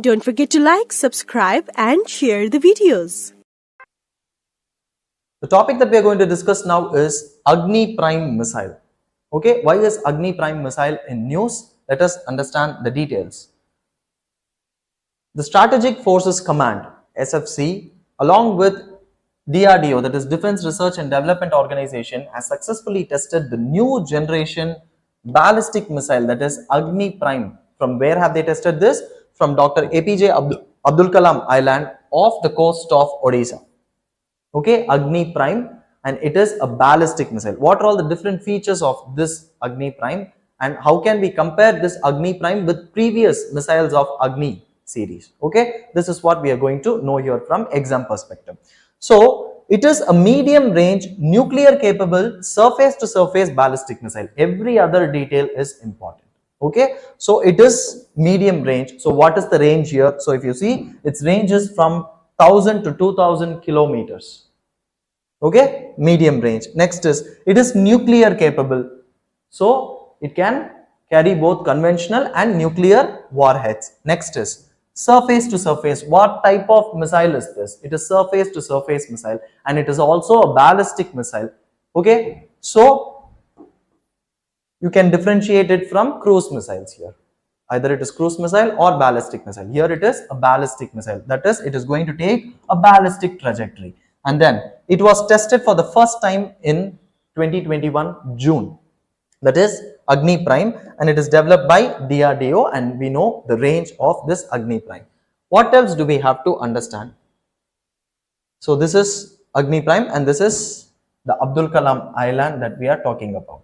Don't forget to like, subscribe and share the videos. The topic that we are going to discuss now is Agni-Prime Missile. Okay, why is Agni-Prime Missile in news? Let us understand the details. The Strategic Forces Command, SFC, along with DRDO, that is Defense Research and Development Organization, has successfully tested the new generation ballistic missile, that is Agni-Prime. From where have they tested this? From Dr. APJ Abdul Kalam Island off the coast of Odisha. Okay, Agni-Prime, and it is a ballistic missile. What are all the different features of this Agni-Prime, and how can we compare this Agni-Prime with previous missiles of Agni series? Okay, this is what we are going to know here from exam perspective. So it is a medium range nuclear capable surface to surface ballistic missile. Every other detail is important. Okay, so it is medium range. So what is the range here? So if you see, its range is from 1000 to 2000 kilometers. Okay, medium range. Next is, it is nuclear capable. So it can carry both conventional and nuclear warheads. Next is surface to surface. What type of missile is this? It is surface to surface missile, and it is also a ballistic missile. Okay, so you can differentiate it from cruise missiles here. Either it is cruise missile or ballistic missile. Here it is a ballistic missile. That is, it is going to take a ballistic trajectory. And then it was tested for the first time in 2021 June. That is Agni-Prime, and it is developed by DRDO, and we know the range of this Agni-Prime. What else do we have to understand? So this is Agni-Prime, and this is the Abdul Kalam Island that we are talking about.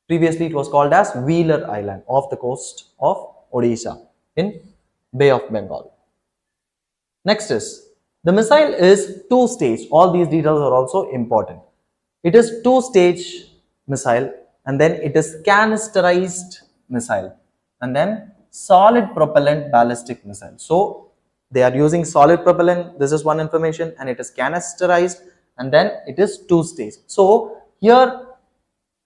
Previously, it was called as Wheeler Island off the coast of Odisha in Bay of Bengal. Next is, the missile is two-stage. All these details are also important. It is two-stage missile, and then it is canisterized missile, and then solid propellant ballistic missile. So they are using solid propellant. This is one information, and it is canisterized, and then it is two-stage. So here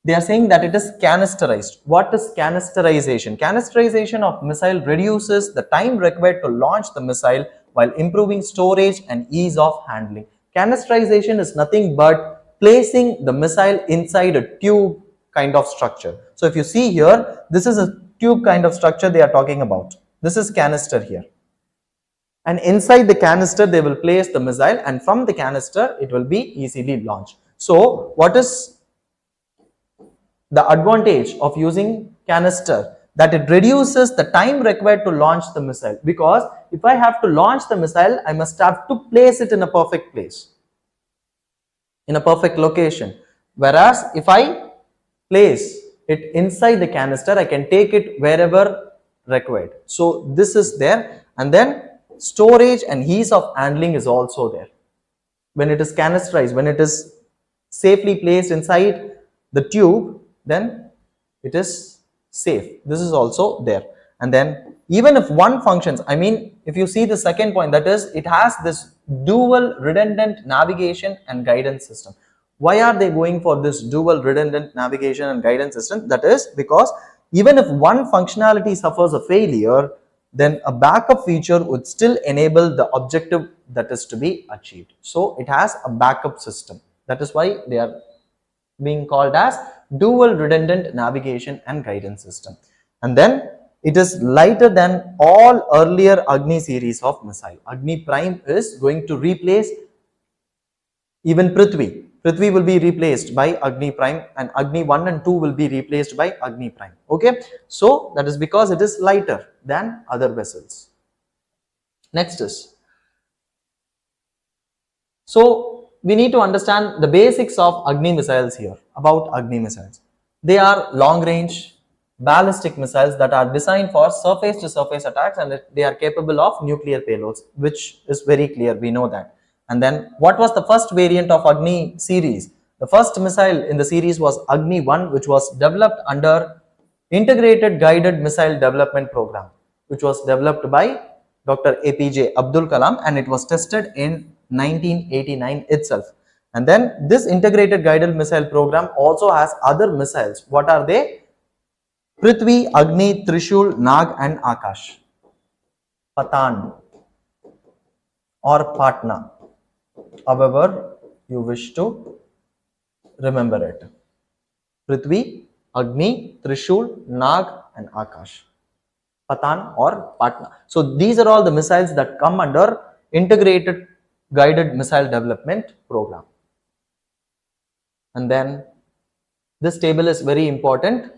they are saying that it is canisterized. What is canisterization? Canisterization of missile reduces the time required to launch the missile while improving storage and ease of handling. Canisterization is nothing but placing the missile inside a tube kind of structure. So if you see here, this is a tube kind of structure they are talking about. This is canister here. And inside the canister, they will place the missile, and from the canister, it will be easily launched. So what is the advantage of using canister? That it reduces the time required to launch the missile, because if I have to launch the missile, I must have to place it in a perfect place, in a perfect location. Whereas if I place it inside the canister, I can take it wherever required. So this is there, and then storage and ease of handling is also there. When it is canisterized, when it is safely placed inside the tube, then it is safe. This is also there. And then even if one functions, I mean, if you see the second point, that is, it has this dual redundant navigation and guidance system. Why are they going for this dual redundant navigation and guidance system? That is because even if one functionality suffers a failure, then a backup feature would still enable the objective that is to be achieved. So it has a backup system. That is why they are being called as dual redundant navigation and guidance system. And then it is lighter than all earlier Agni series of missile. Agni-Prime is going to replace even Prithvi. Prithvi will be replaced by Agni-Prime, and Agni 1 and 2 will be replaced by Agni-Prime. Okay, so that is because it is lighter than other vessels. Next is, so we need to understand the basics of Agni missiles here. About Agni missiles, they are long range ballistic missiles that are designed for surface to surface attacks, and they are capable of nuclear payloads, which is very clear, we know that. And then what was the first variant of Agni series? The first missile in the series was Agni 1, which was developed under Integrated Guided Missile Development Program, which was developed by Dr. APJ Abdul Kalam, and it was tested in 1989 itself. And then this Integrated Guided Missile Program also has other missiles. What are they? Prithvi, Agni, Trishul, Nag and Akash. Patan or Patna, however you wish to remember it. Prithvi, Agni, Trishul, Nag and Akash. Patan or Patna. So these are all the missiles that come under Integrated Guided Missile Development Program. And then this table is very important.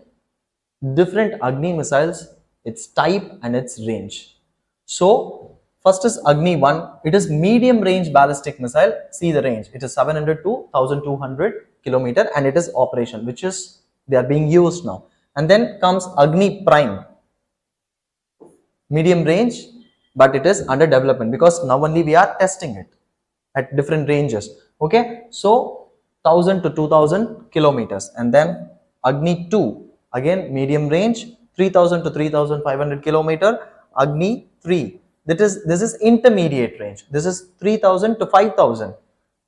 Different Agni missiles, its type and its range. So first is Agni 1. It is medium range ballistic missile. See the range. It is 700 to 1200 kilometer and it is operational, which is they are being used now. And then comes Agni-Prime. Medium range, but it is under development because now only we are testing it at different ranges. Okay, so 1000 to 2000 kilometers. And then Agni 2, again medium range, 3000 to 3500 kilometer. Agni 3, this is intermediate range. This is 3000 to 5000.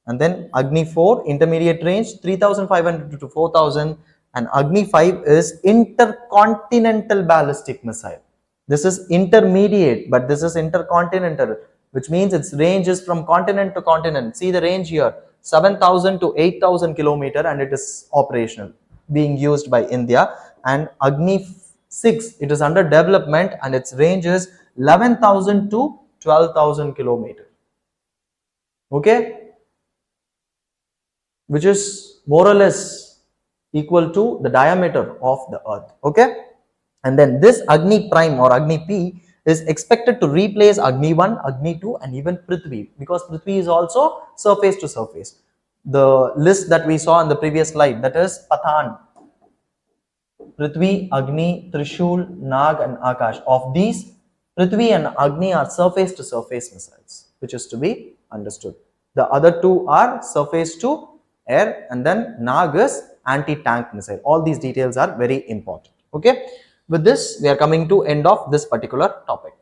And then Agni 4, intermediate range, 3500 to 4000. And Agni 5 is intercontinental ballistic missile. This is intermediate, but this is intercontinental, which means its range is from continent to continent. See the range here, 7000 to 8000 kilometer, and it is operational, being used by India. And Agni 6, it is under development and its range is 11,000 to 12,000 kilometer. Okay, which is more or less equal to the diameter of the earth. Okay. And then this Agni Prime or Agni P is expected to replace Agni 1, Agni 2 and even Prithvi, because Prithvi is also surface to surface. The list that we saw in the previous slide, that is Patan, Prithvi, Agni, Trishul, Nag and Akash. Of these, Prithvi and Agni are surface to surface missiles, which is to be understood. The other two are surface to air, and then Nag is anti-tank missile. All these details are very important. Okay. With this, we are coming to end of this particular topic.